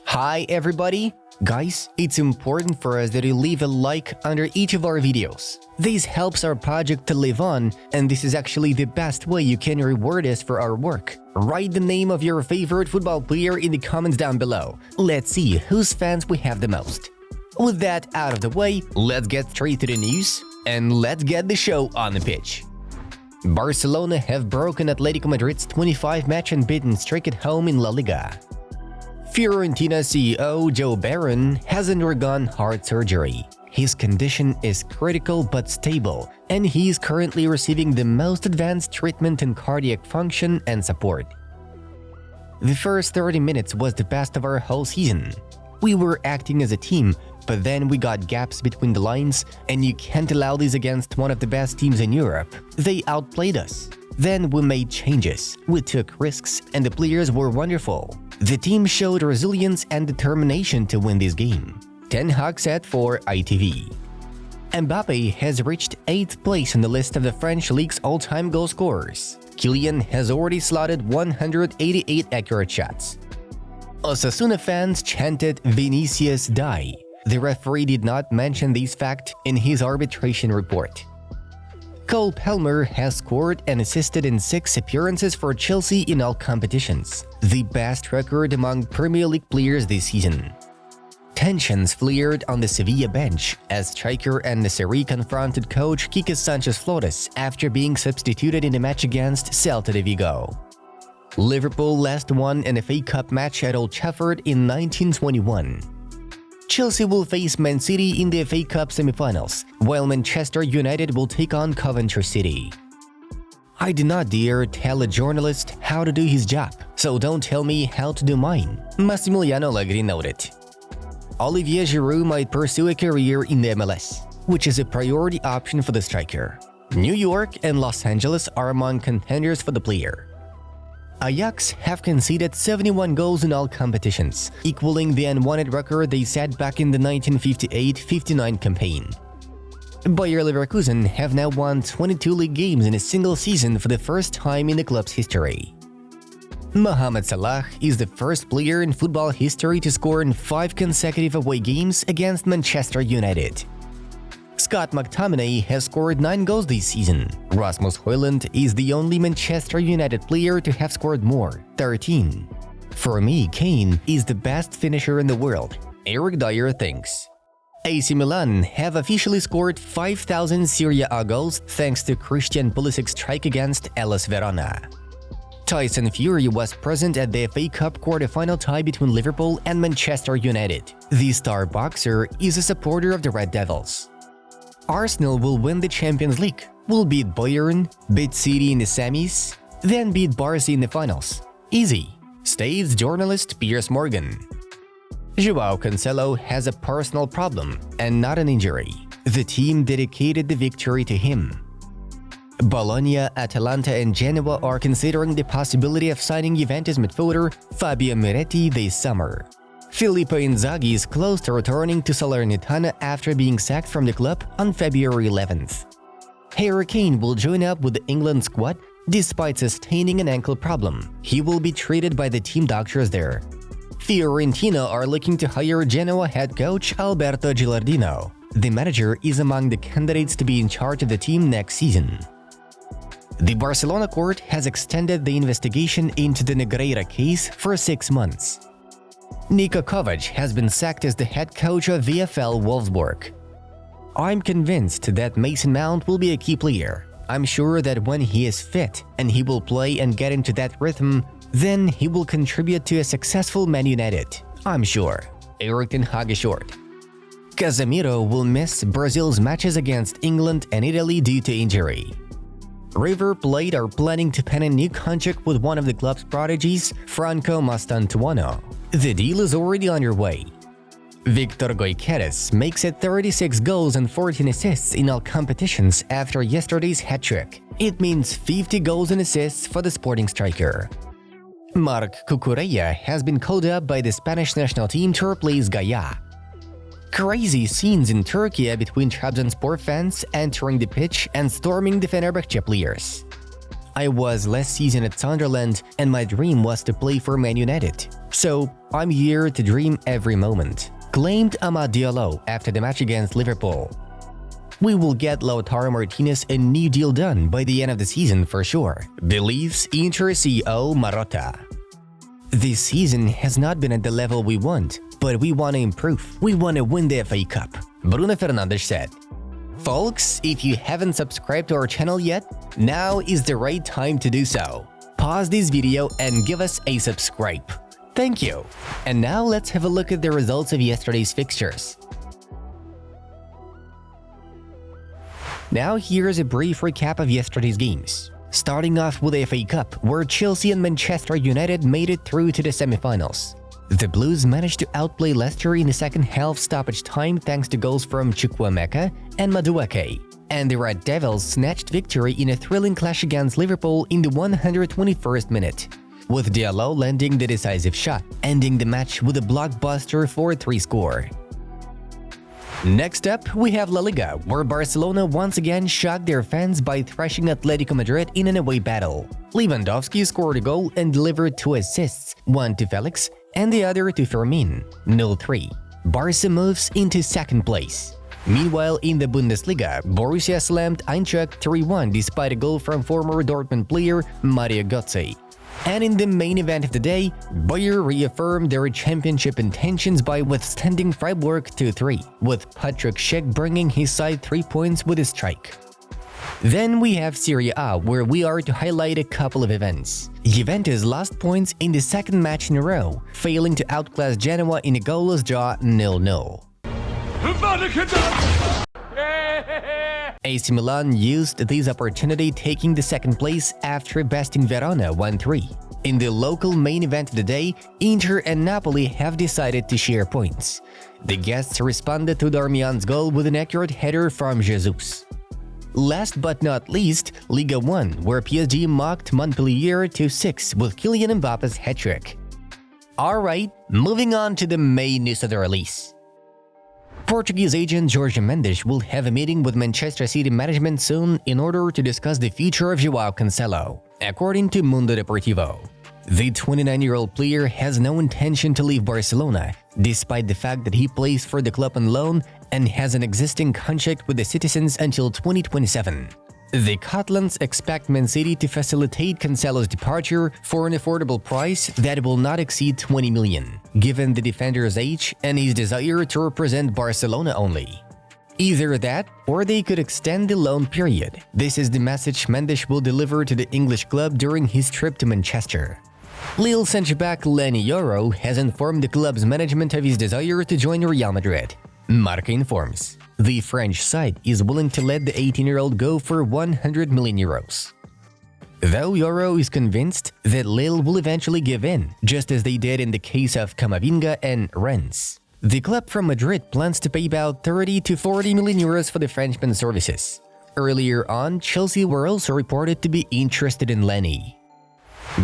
Hi everybody! Guys, it's important for us that you leave a like under each of our videos. This helps our project to live on, and this is actually the best way you can reward us for our work. Write the name of your favorite football player in the comments down below. Let's see whose fans we have the most. With that out of the way, let's get straight to the news, and let's get the show on the pitch. Barcelona have broken Atletico Madrid's 25-match unbeaten streak at home in La Liga. Fiorentina CEO Joe Barron has undergone heart surgery. His condition is critical but stable, and he is currently receiving the most advanced treatment in cardiac function and support. The first 30 minutes was the best of our whole season. We were acting as a team, but then we got gaps between the lines, and you can't allow this against one of the best teams in Europe. They outplayed us. Then we made changes, we took risks, and the players were wonderful. The team showed resilience and determination to win this game. Ten Hag said for ITV. Mbappe has reached 8th place on the list of the French league's all-time goal scorers. Kylian has already slotted 188 accurate shots. Osasuna fans chanted Vinicius die. The referee did not mention this fact in his arbitration report. Cole Palmer has scored and assisted in 6 appearances for Chelsea in all competitions, the best record among Premier League players this season. Tensions flared on the Sevilla bench as striker and Naseri confronted coach Quique Sanchez-Flores after being substituted in a match against Celta de Vigo. Liverpool last won an FA Cup match at Old Trafford in 1921. Chelsea will face Man City in the FA Cup semi-finals, while Manchester United will take on Coventry City. I do not dare tell a journalist how to do his job, so don't tell me how to do mine, Massimiliano Allegri noted. Olivier Giroud might pursue a career in the MLS, which is a priority option for the striker. New York and Los Angeles are among contenders for the player. Ajax have conceded 71 goals in all competitions, equaling the unwanted record they set back in the 1958-59 campaign. Bayer Leverkusen have now won 22 league games in a single season for the first time in the club's history. Mohamed Salah is the first player in football history to score in 5 consecutive away games against Manchester United. Scott McTominay has scored 9 goals this season. Rasmus Højlund is the only Manchester United player to have scored more, 13. For me, Kane is the best finisher in the world, Eric Dyer thinks. AC Milan have officially scored 5,000 Serie A goals thanks to Christian Pulisic's strike against Hellas Verona. Tyson Fury was present at the FA Cup quarter-final tie between Liverpool and Manchester United. The star boxer is a supporter of the Red Devils. Arsenal will win the Champions League, will beat Bayern, beat City in the semis, then beat Barca in the finals. Easy, states journalist Piers Morgan. João Cancelo has a personal problem and not an injury. The team dedicated the victory to him. Bologna, Atalanta and Genoa are considering the possibility of signing Juventus midfielder Fabio Miretti this summer. Filippo Inzaghi is close to returning to Salernitana after being sacked from the club on February 11th. Harry Kane will join up with the England squad despite sustaining an ankle problem. He will be treated by the team doctors there. Fiorentina are looking to hire Genoa head coach Alberto Gilardino. The manager is among the candidates to be in charge of the team next season. The Barcelona court has extended the investigation into the Negreira case for 6 months. Niko Kovac has been sacked as the head coach of VfL Wolfsburg. I'm convinced that Mason Mount will be a key player. I'm sure that when he is fit and he will play and get into that rhythm, then he will contribute to a successful Man United. I'm sure. Erik ten Hag assured. Casemiro will miss Brazil's matches against England and Italy due to injury. River Plate are planning to pen a new contract with one of the club's prodigies, Franco Mastantuono. The deal is already underway. Victor Gyökeres makes it 36 goals and 14 assists in all competitions after yesterday's hat-trick. It means 50 goals and assists for the Sporting striker. Marc Cucurella has been called up by the Spanish national team to replace Gaia. Crazy scenes in Turkey between Trabzonspor fans entering the pitch and storming the Fenerbahce players. I was last season at Sunderland and my dream was to play for Man United. So, I'm here to dream every moment, claimed Amad Diallo after the match against Liverpool. We will get Lautaro Martinez a new deal done by the end of the season for sure, believes Inter CEO Marotta. This season has not been at the level we want, but we want to improve. We want to win the FA Cup, Bruno Fernandes said. Folks, if you haven't subscribed to our channel yet, now is the right time to do so. Pause this video and give us a subscribe. Thank you. And now let's have a look at the results of yesterday's fixtures. Now here's a brief recap of yesterday's games. Starting off with the FA Cup, where Chelsea and Manchester United made it through to the semi-finals. The Blues managed to outplay Leicester in the second half stoppage time thanks to goals from Chukwuemeka and Madueke. And the Red Devils snatched victory in a thrilling clash against Liverpool in the 121st minute, with Diallo landing the decisive shot, ending the match with a blockbuster 4-3 score. Next up, we have La Liga, where Barcelona once again shocked their fans by thrashing Atletico Madrid in an away battle. Lewandowski scored a goal and delivered 2 assists, one to Felix and the other to Fermin, 0-3. Barca moves into second place. Meanwhile, in the Bundesliga, Borussia slammed Eintracht 3-1 despite a goal from former Dortmund player Mario Götze. And in the main event of the day, Bayern reaffirmed their championship intentions by withstanding Freiburg 2-3, with Patrick Schick bringing his side 3 points with a strike. Then we have Serie A, where we are to highlight a couple of events. Juventus lost points in the second match in a row, failing to outclass Genoa in a goalless draw 0-0. AC Milan used this opportunity, taking the second place after besting Verona 1-3. In the local main event of the day, Inter and Napoli have decided to share points. The guests responded to Darmian's goal with an accurate header from Jesus. Last but not least, Liga 1, where PSG mocked Montpellier 2-6 with Kylian Mbappe's hat-trick. Alright, moving on to the main news of the release. Portuguese agent Jorge Mendes will have a meeting with Manchester City management soon in order to discuss the future of João Cancelo, according to Mundo Deportivo. The 29-year-old player has no intention to leave Barcelona, despite the fact that he plays for the club on loan and has an existing contract with the citizens until 2027. The Catalans expect Man City to facilitate Cancelo's departure for an affordable price that will not exceed 20 million, given the defender's age and his desire to represent Barcelona only. Either that, or they could extend the loan period. This is the message Mendes will deliver to the English club during his trip to Manchester. Lille centre-back Leny Yoro has informed the club's management of his desire to join Real Madrid. Marca informs. The French side is willing to let the 18-year-old go for 100 million euros. Though Yoro is convinced that Lille will eventually give in, just as they did in the case of Camavinga and Rennes. The club from Madrid plans to pay about 30 to 40 million euros for the Frenchman's services. Earlier on, Chelsea were also reported to be interested in Leny.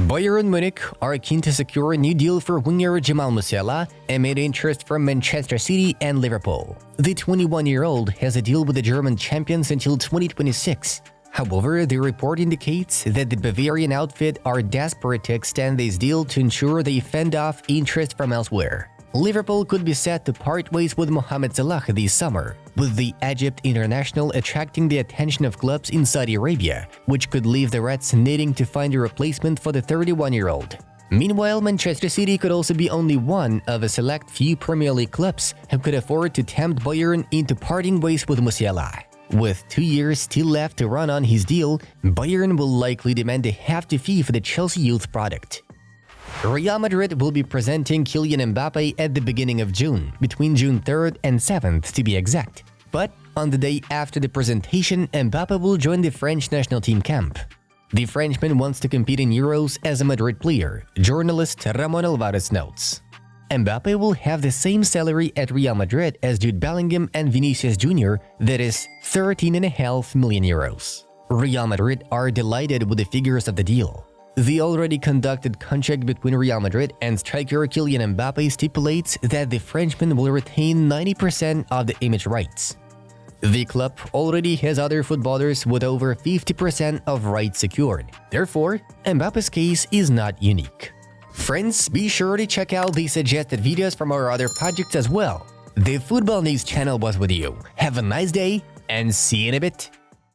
Bayern Munich are keen to secure a new deal for winger Jamal Musiala amid interest from Manchester City and Liverpool. The 21-year-old has a deal with the German champions until 2026. However, the report indicates that the Bavarian outfit are desperate to extend this deal to ensure they fend off interest from elsewhere. Liverpool could be set to part ways with Mohamed Salah this summer, with the Egypt international attracting the attention of clubs in Saudi Arabia, which could leave the Reds needing to find a replacement for the 31-year-old. Meanwhile, Manchester City could also be only one of a select few Premier League clubs who could afford to tempt Bayern into parting ways with Musiala. With 2 years still left to run on his deal, Bayern will likely demand a hefty fee for the Chelsea youth product. Real Madrid will be presenting Kylian Mbappe at the beginning of June, between June 3rd and 7th to be exact. But on the day after the presentation, Mbappe will join the French national team camp. The Frenchman wants to compete in Euros as a Madrid player, journalist Ramon Alvarez notes. Mbappe will have the same salary at Real Madrid as Jude Bellingham and Vinicius Jr., that is 13.5 million euros. Real Madrid are delighted with the figures of the deal. The already conducted contract between Real Madrid and striker Kylian Mbappe stipulates that the Frenchman will retain 90% of the image rights. The club already has other footballers with over 50% of rights secured. Therefore, Mbappe's case is not unique. Friends, be sure to check out the suggested videos from our other projects as well. The Football News channel was with you. Have a nice day and see you in a bit.